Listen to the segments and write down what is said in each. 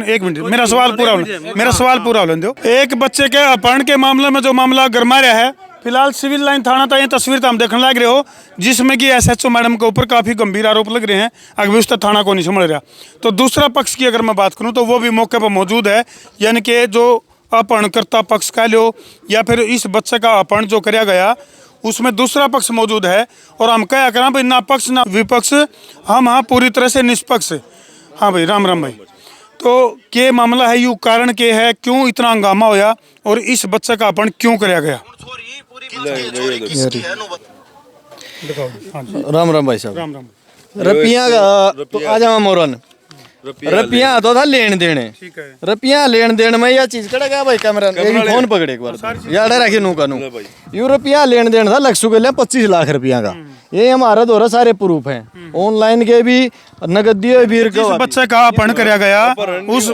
एक मिनट, मेरा सवाल पूरा होने दो। एक बच्चे के अपहरण के मामले में जो मामला गरमा रहा है, फिलहाल सिविल लाइन थाना था, ये तस्वीर तो हम देखने लग रहे हो, जिसमें कि SHO मैडम के ऊपर काफी गंभीर आरोप लग रहे हैं, अभी उस तक थाना को नहीं संभल रहा। तो दूसरा पक्ष की अगर मैं बात करूं तो वो भी मौके पर मौजूद है, यानी कि जो अपहरणकर्ता पक्ष कह लो या फिर इस बच्चे का अपहरण जो किया गया उसमें दूसरा पक्ष मौजूद है। और हम क्या करें भाई, ना पक्ष ना विपक्ष, हम हाँ पूरी तरह से निष्पक्ष। हाँ भाई, राम राम भाई। तो के मामला है, यू कारण के है, क्यों इतना हंगामा होया और इस बच्चे का अपहरण क्यों कराया गया? राम राम भाई साहब। राम राम। रुपया का तो आ जावा मोरन, रुपया तो था लेन देने, ठीक है। रुपया लेन देन में यह चीज करेगा भाई, कैमरा फोन पकड़े एक बार याद रखिए नू कानू। यू रुपया लेन देन था लक्ष्य के लिए 25 लाख रुपया का, ये हमारा दोरा सारे प्रूफ हैं, ऑनलाइन के भी नगदी भी। जिस बच्चे का अपहरण कराया गया उस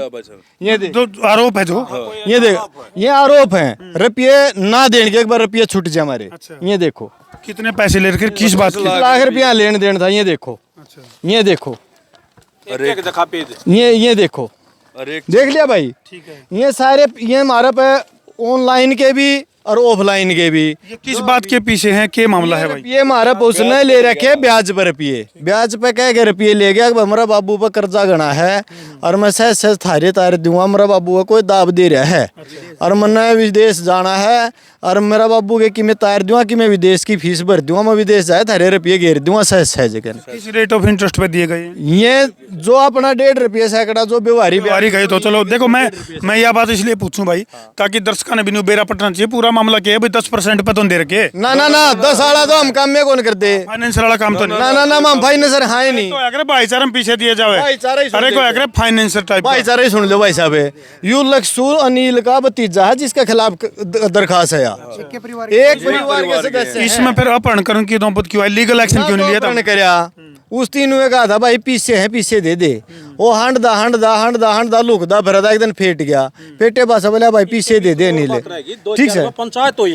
ये जो आरोप है, जो ये देख, ये आरोप है रुपये ना देने के, एक बार रुपये छूट जाए हमारे। ये देखो कितने पैसे लेकर किस बात की? लाख रुपया लेन देन था। ये देखो, ये देखो, ये देखो, देख लिया भाई। ठीक है। ये सारे ये हमारे पे ऑनलाइन के भी और ऑफलाइन के भी। ये किस बात के पीछे है, क्या मामला है भाई? ये हमारे पे उसने ले रखे ब्याज पर रुपये, ब्याज पे कह के रुपये ले गया, हमारा बाबू पर कर्जा गना है और मैं सहज थारे तारे दूंगा, मेरा बाबू को कोई दाब दे रहा है और मैंने विदेश जाना है और मेरा बाबू के कि मैं तार दूंगा कि मैं विदेश की फीस भर दूंगा, मैं विदेश जाए थारे रुपये घेर दूंगा सहज। किस रेट ऑफ इंटरेस्ट पे दिए गए? ये जो अपना 1.5 रुपये सैकड़ा जो व्यवहारी गए। तो चलो देखो, मैं यह बात इसलिए पूछूं भाई ताकि दर्शकों ने भी बेरा पटना चाहिए। पूरा मामला क्या है भाई? 10% पे तो दे रखे ना 10 वाला तो हम काम में कौन करते, फाइनेंशियल वाला काम तो नहीं। ना हम फाइनेंसर है नहीं। तो अगर भाईचारा में पीछे दिए जावे, अरे को अगर फाइनेंशियल टाइप भाईचारा ही सुन लो भाई साहब। यू लक्ष्य अनिल का भतीजा है जिसके खिलाफ दरखास्त है, एक परिवार का सदस्य है। इसमें फिर अपहरण की नौबत क्यों आई? लीगल एक्शन क्यों नहीं लिया था? करया उस तीन ने कहा था भाई पीछे है, पीछे दे दे। वो हंडदा लुकदा भरदा एकदम फेट गया, फेटे पास बोला भाई पीछे दे दे नीले। ठीक है, पंचायत तो ही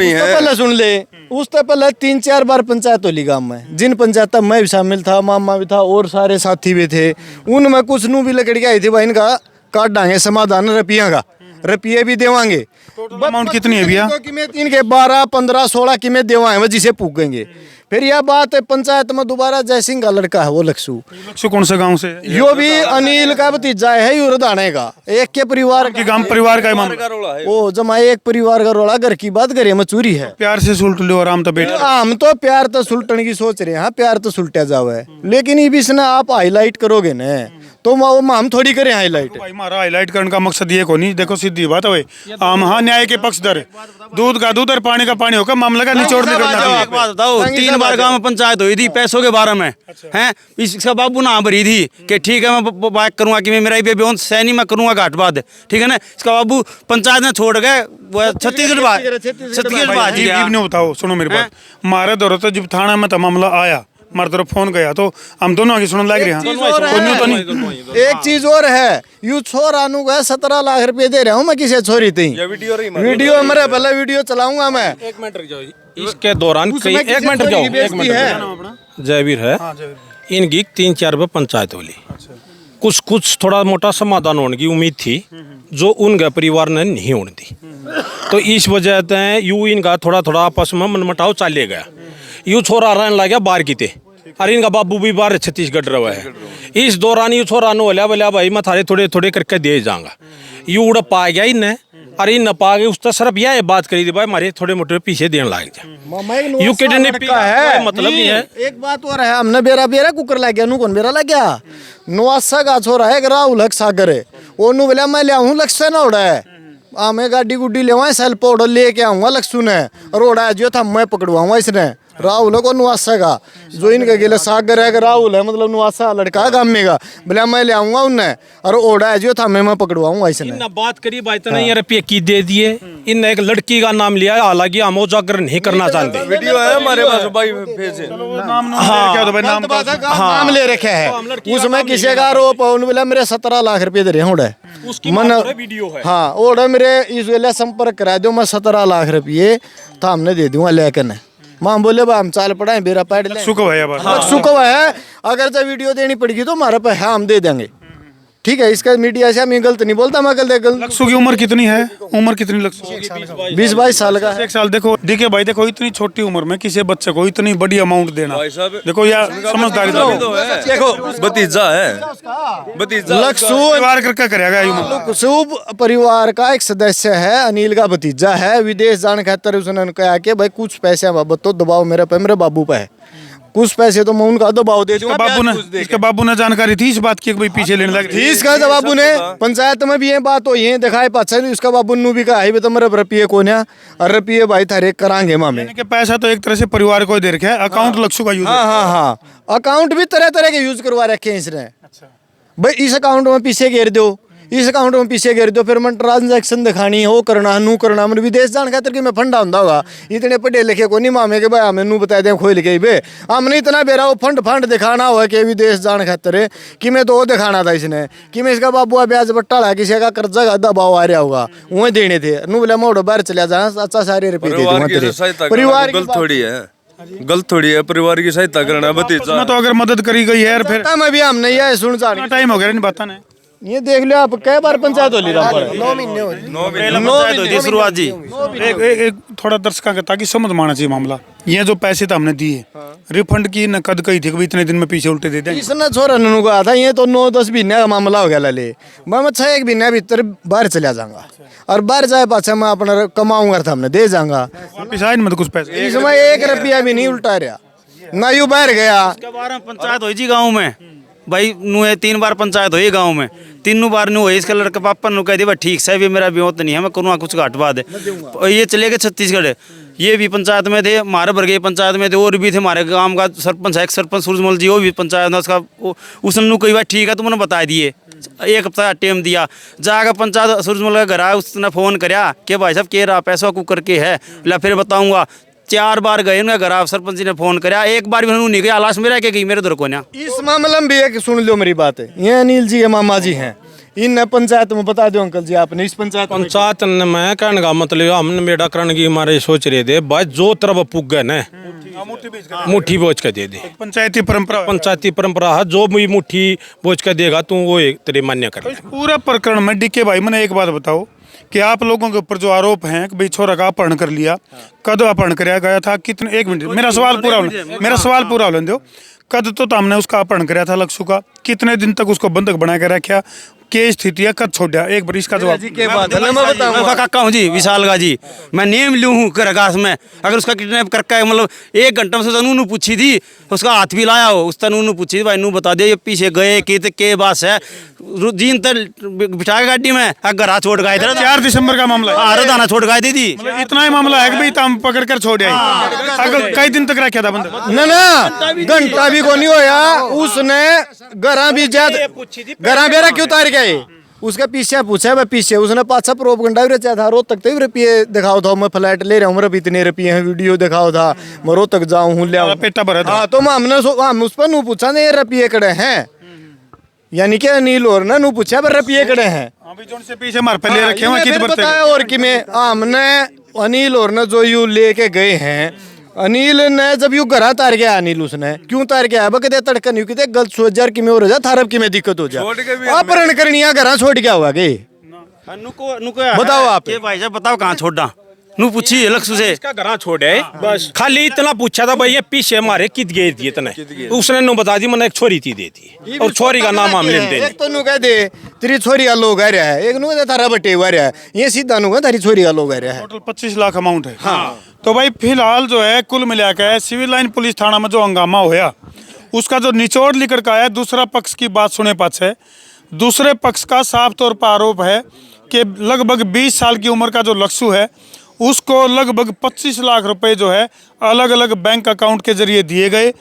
है, पहले सुन ले। उससे पहले 3-4 बार पंचायत होली गांव में, जिन पंचायत मैं भी शामिल था, मामा भी था और सारे साथी भी थे, उनमें कुछ नू भी लकड़ी आई थी भाई, इनका काट डांगे समाधान रुपया का, रुपये भी देवांगे। अमाउंट कितनी है भैया? तीन के 12, 15, 16 की में देवाएं जिसे पूगेंगे। फिर यह बात पंचायत में दोबारा जयसिंह का लड़का है वो लक्ष्य कौन से गांव से? यो भी अनिल का भतीजा है, यू रदाने का, एक के परिवार के गांव परिवार का मामला। वो जमा एक परिवार का रोड़ा, घर की बात करे मचूरी है। प्यार से सुलट लो, आराम तो बैठ। हम तो प्यार तो सुलटने की सोच रहे हैं, प्यार तो सुलटा जावे, लेकिन ये भी आप हाईलाइट करोगे ना तो हम थोड़ी करें हाईलाइट। भाई हमारा हाईलाइट करने का मकसद ये को नहीं, देखो सीधी बात है, हम हाँ न्याय के पक्षधर, दूध का दूध और पानी का पानी होकर मामला का निचोड़ निकलना। बात बताओ, 3 बार गांव में पंचायत हुई थी पैसों के बारे में, हैं इसका बाबू ना भरी थी कि ठीक है मैं बात करूंगा कि मैं मेरा बेबी सैनी में करूंगा घाट बाद, ठीक है ना। इसका बाबू पंचायत में छोड़ गए, छत्तीसगढ़ जी बताओ। सुनो मेरी बात, हमारे दौर तो जब थाना में तो मामला आया, हमारे तरफ फोन गया तो हम दोनों आगे सुनने लग रहे हैं। एक चीज और है, यू छोरा नु गया 17 लाख रुपए दे रहा हूँ मैं किसी छोरी थी, वीडियो मेरे पहले वीडियो चलाऊंगा मैं। 1 मिनट रुक जाओ, इसके दौरान कई 1 मिनट रुक जाओ, 1 मिनट। जयवीर है, इनकी 3-4 बार पंचायत होली, कुछ थोड़ा मोटा समाधान होने की उम्मीद थी जो उनके परिवार ने नहीं होने दी, तो इस वजह से यू इनका थोड़ा आपस में मनमुटाव चले गया। यू छोरा रहने लग गया बाहर की थे, अरे इनका बाबू भी बाहर छत्तीसगढ़ रहा है। इस दौरान यू छोरा बोला बोला भाई मैं थारे थोड़े करके दे जाऊंगा, यू उड़ पा गया इन्हें, अरे न पा गए उस सिर्फ यह बात करी थी भाई हमारे थोड़े मोटे पीछे देने लग जाए। यू किडनैप है मतलब नहीं है। एक बात और है, हमने बेरा कुकर लग गया, कौन बेरा लग गया, नवासा का छोरा है राहुल सागर है, वो नु बोला मैं ले आऊँ लक्ष्य ना उड़ा है, मैं गाड़ी गुड्डी ले सेल पाउडर लेके आऊंगा लक्ष्य ने, रोड़ा जो था मैं पकड़वाऊंगा इसने, राहुल को नुआसा का जो इनके गिले सागर है, राहुल है मतलब नुआसा लड़का गाँव में का, बोला मैं ले आऊंगा उन्हें और ओढ़ा है जो था मैं पकड़वाऊंगा इसने। इन बात करी भाई तो नहीं रुपये की दे दिए, इन एक लड़की का नाम लिया, हालांकि हम उजागर नहीं करना चाहते। वीडियो है हमारे पास भाई, नाम ले रखे है, उसमें किसी का आरोप बोला मेरे 17 लाख रुपये दे रहे हैं, मन हाँ ओढ़ा मेरे इस वेले संपर्क करा दो, मैं 17 लाख रुपये था हमने दे दूंगा लेकिन मां बोले हम चाल पड़ा है बेरा पैड सुखवा है, अगर जो वीडियो देनी पड़ेगी तो हमारे पे है हम दे देंगे। ठीक है, इसका मीडिया से मैं गलत नहीं बोलता, मैं गलत लक्सू की उम्र कितनी है? उम्र कितनी लक्सू? 20-22 साल का है। एक साल। देखो डीके भाई, देखो इतनी छोटी उम्र में किसी बच्चे को इतनी बड़ी अमाउंट देना, देखो यार समझदारी देखो भतीजा है, भतीजा लक्सू परिवार करके करेगा ये उम्र। लक्सू परिवार का एक सदस्य है, अनिल का भतीजा है। विदेश जाने खातर उसने कहा कि भाई कुछ पैसे बाबत तो दबाव मेरे पे, मेरे बाबू पे है, कुछ पैसे तो मैं उनका दबाव दे दूंगा। इसके बाबू ने जानकारी थी इस बात की कि भाई पीछे लेने लगे? थी इसका बाबू ने, पंचायत में भी ये बात हो ये दिखाए पाछा इसका बाबू नु भी कहा है तो मेरे रपिए को ना, और रपिए भाई थारे करांगे मामे के पैसा तो एक तरह से परिवार को ही दे रखे है। अकाउंट लक्सू का यूज। हाँ, अकाउंट भी तरह तरह के यूज करवा रखे हैं इसने। भाई इस अकाउंट में पीछे घेर दो, इस अकाउंट में पीछे घेर दो, फिर मैं ट्रांजैक्शन दिखानी है, वो करना नू करना। मैं विदेश जाने खातिर कि मैं फंडा होंदा होगा, इतने पढ़े लिखे को नहीं मामे के भाई हमें नू बता दें खोल के बे हमने इतना बेरा वो फंड दिखाना हुआ कि विदेश जाने खातिर कि मैं तो वो दिखाना था इसने कि मैं इसका बाबू ब्याज बट्टा है, किसी का कर्जा का दबाव आ रहा होगा वही देने थे। नू बोला मोड़ो बाहर चला जा, अच्छा सारे रुपये दे दूंगा। परिवार गलत थोड़ी है, गलत थोड़ी है, परिवार की सहायता करना भतीजा। तो अगर मदद करी गई है फिर मैं भी हमने ये सुन टाइम हो गया नहीं बात ने। ये देख लो आप कई बार पंचायत हो ली 9 महीने शुरुआत जी। एक थोड़ा दर्शकों का ताकि समझ में आना चाहिए मामला। ये जो पैसे तो हमने दिए रिफंड की नकद कही थी कि इतने दिन में पीछे उल्टे दे दें। इसने छोरा ननू को आता ये तो 9-10 महीने का मामला हो गया ले मैं 6-1 महीने भीतर बाहर चला जाऊंगा और बाहर जाए पाछा मैं अपना कमाऊंगा था हमने दे जाऊंगा वापिस आए मतलब कुछ पैसे। इसमें 1 रुपया भी नहीं उल्टा रहा ना यू बाहर गया। पंचायत हुई जी गाँव में भाई नु है 3 बार पंचायत हुई गांव में, 3 बार नु हुई। इसका लड़का पापा नु कह दिया ठीक है, मेरा ब्योत नहीं है, मैं करूँगा कुछ घाट बाद है। ये चले गए छत्तीसगढ़, ये भी पंचायत में थे, हमारे वर्गीय पंचायत में थे, और भी थे हमारे गांव का सरपंच है, एक सरपंच सूरजमल जी, वो भी पंचायत में उसका उसने नु कही भाई ठीक है, तुमने बता दिए। 1 हफ्ता टाइम दिया, जाकर पंचायत सूरजमल का घर आया, उसने फ़ोन कराया कि भाई साहब कह रहा पैसा को करके है, बोला फिर बताऊँगा। 4 बार गए उनका घर, आप सरपंच जी ने फोन कराया, एक बार भी उन्होंने नहीं गया, लाश में रह के गई मेरे दर को ना। इस मामले में भी एक सुन लो मेरी बात है, ये अनिल जी के मामा जी हैं, इन पंचायत में बता दो अंकल जी आपने इस पंचायत ने मैं कहने का मतलब हमने बेड़ा करने की हमारे सोच रहे थे भाई जो तरफ पुग गए ना मुट्ठी बोझ के दे दे। पंचायती परंपरा है, जो भी मुट्ठी बोझ के देगा तू वो तेरे मान्य कर। पूरा प्रकरण में डीके भाई मैंने एक बात बताओ कि आप लोगों के ऊपर जो आरोप हैं कि भाई छोरा का अपहरण कर लिया, कद अपहरण कराया गया था, कितने, 1 मिनट मेरा सवाल पूरा होने दो। कद तो हमने उसका अपहरण कराया था लक्सू का, कितने दिन तक उसको बंधक बना के रखा, के स्थिति है, कद छोड़ा, एक बार इसका जवाब। मैं काका हूँ जी विशाल का जी, मैं नेम लूँ हूँ करगास में। अगर उसका किडनैप करके मतलब 1 घंटा में तनू पूछी थी, उसका हाथ भी लाया हो, उस तनू पूछी थी भाई नू बता दे ये पीछे गए के बास है, जीन तक बिठा के गाड़ी में घर छोड़ गए थे। 4 दिसंबर का मामला है, दाना छोड़ गए थी। इतना ही मामला है कि भाई तम पकड़ कर छोड़ आई। अगर कई दिन तक रखा था बंदा ना घंटा भी को नहीं होया, उसने गरा भी गरा बेरा क्यों उतार गए, उसका पीछे पूछा है पीछे उसने पाछा प्रोपगंडा भी रचा था, रोहतक तक रुपये दिखाओ था, मैं फ्लैट ले रहा हूँ, मेरे इतने रुपये हैं, वीडियो दिखाओ था, मैं रोहतक जाऊँ हूँ ले पेटा भरा था। तो हमने उस पर नू पूछा नहीं रुपये कड़े हैं, यानी कि अनिल और ना नू पूछा पर रुपये कड़े हैं, पीछे मार पे ले रखे हैं। और कि मैं हमने अनिल और ना जो यू लेके गए हैं, अनिल ने जब यू घर तार गया, अनिल उसने क्यों तार गया बकदे तड़कन यू किते गलत सोच जार कि में हो जा थारब की में दिक्कत हो जा, अपहरण करनिया घर छोड़ गया हुआ के बताओ आप भाई साहब बताओ कहाँ छोड़ा, नू पूछी लक्ष्य से इसका घर छोड़े बस, खाली इतना पूछा था भाई ये पीछे हमारे कित गए थी इतने, उसने नु बता दी मैंने एक छोरी थी देती और छोरी का नाम हम लेते हैं। एक तो नु कह दे तेरी छोरी का लोग आ रहा है, एक नु कह थारा बटे हुआ रहा है, ये सीधा नु कह तारी छोरी का लोग आ रहा है। टोटल 25 लाख अमाउंट है। तो भाई फिलहाल जो है कुल मिलाकर सिविल लाइन पुलिस थाना में जो हंगामा होया उसका जो निचोड़ निकल का है, दूसरा पक्ष की बात सुने पाछे दूसरे पक्ष का साफ तौर पर आरोप है कि लगभग 20 साल की उम्र का जो लक्ष्य है उसको लगभग 25 लाख रुपए जो है अलग अलग बैंक अकाउंट के जरिए दिए गए,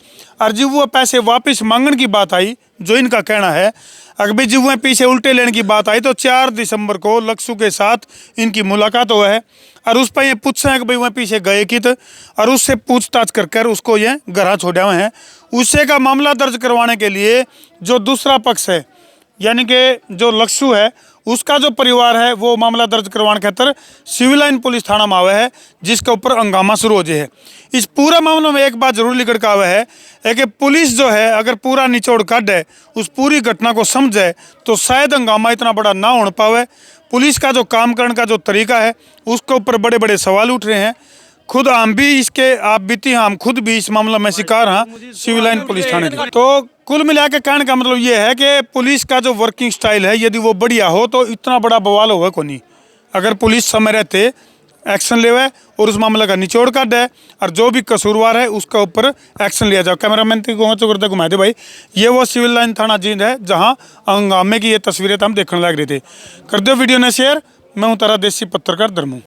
और जब वो पैसे वापस मांगने की बात आई जो इनका कहना है, अगर भी जब वह पीछे उल्टे लेने की बात आई तो 4 दिसंबर को लक्ष्य के साथ इनकी मुलाकात हुआ है और उस पर ये पूछ रहे हैं कि भाई वह पीछे गए कित, और उससे पूछताछ कर कर उसको ये घर छोड़े हुए हैं। उससे का मामला दर्ज करवाने के लिए जो दूसरा पक्ष है यानी कि जो लक्ष्य है उसका जो परिवार है वो मामला दर्ज करवाने खातर सिविल लाइन पुलिस थाना में आवे है, जिसके ऊपर हंगामा शुरू हो जाए है। इस पूरा मामले में एक बात जरूर लिखड़ के आवे है कि पुलिस जो है अगर पूरा निचोड़ काट है, उस पूरी घटना को समझे तो शायद हंगामा इतना बड़ा ना हो पावे। पुलिस का जो काम करने का जो तरीका है उसके ऊपर बड़े बड़े सवाल उठ रहे हैं। खुद हम भी इसके आप बीती हम खुद भी इस मामले में शिकार हैं सिविल लाइन पुलिस थाने के। तो कुल मिला के कहने का मतलब ये है कि पुलिस का जो वर्किंग स्टाइल है यदि वो बढ़िया हो तो इतना बड़ा बवाल होगा को नहीं। अगर पुलिस समय रहते एक्शन लेवे और उस मामले का निचोड़ काट है और जो भी कसूरवार है उसका ऊपर एक्शन लिया जाए। कैमरामैन को घुमाए दे भाई, ये वो सिविल लाइन थाना जींद है जहाँ हंगामे की ये तस्वीरें हम देखने लग रहे थे। कर दो वीडियो ने शेयर। मैं हूँ तारा देसी पत्रकार धर्मू।